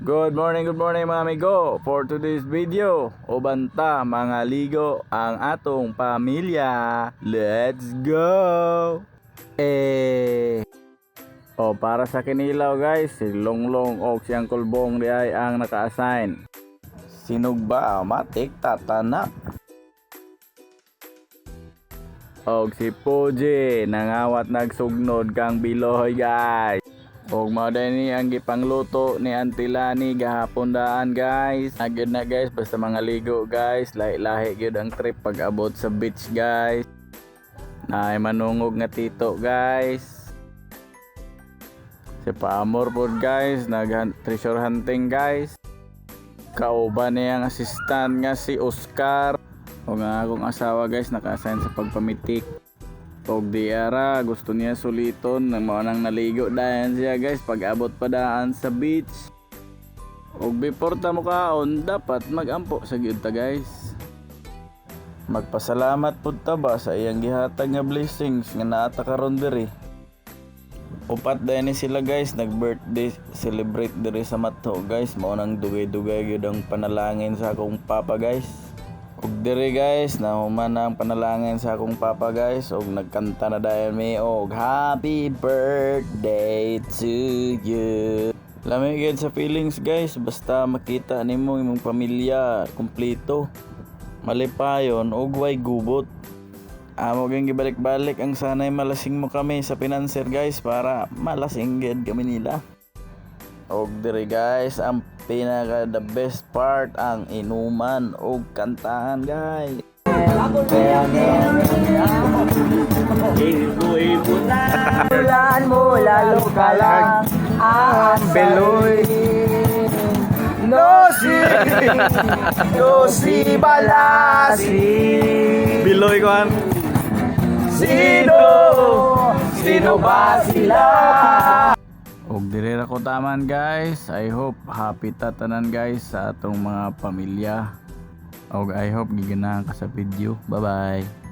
Good morning mga amigo. For today's video, ubanta mga ligo ang atong pamilya. Let's go! Para sa kinilaw guys, si Longlong o siyang kulbong di ay ang naka-assign. Sinugba, matik, tatanak. Og si Puji, nangawat nagsugnod kang biloy guys. Og mauday ni ang gipangluto ni Auntie Lani gahapon daan guys. Agad na guys, basta mga ligo guys. Lahi-lahi gyud ang trip pag abot sa beach guys. Naay manungog nga tito guys. Si Paamor po guys, treasure hunting guys. Kauban niya ang assistant nga si Oscar. O nga akong asawa guys, naka-assign sa pagpamitik. Og di ara, gusto niya suliton nang maunang naligo dayan siya guys pag abot pa daan sa beach. Og before ta mo kaon, dapat magampo sa gyud ta guys. Magpasalamat pud ta ba sa iyang gihatag nga blessings nga naata karon diri. Upat dayon ni sila guys, nag-birthday celebrate diri sa Matho guys. Maunang dugay-dugay gyud ang panalangin sa akong papa guys. Og diri guys, nahuman na ang panalangin sa akong papa guys. Og nagkanta na dayon mi og happy birthday to you. Lami gyud sa feelings guys, basta makita nimo imong pamilya kumpleto, malipayon og way gubot. Amo gyud gibalik-balik ang sanay malasing mo kami sa pinanser guys para malasing gyud kami nila. Og diri guys, ang pinaka the best part ang inuman og kantahan guys. Ulan mo lalo ka lang ang Beloy. No si balasi. Biloy kuan. Sino ba sila? Og diri ra ko taman guys. I hope happy tatanan guys sa atong mga pamilya. Og I hope giganahan ka sa video. Bye bye.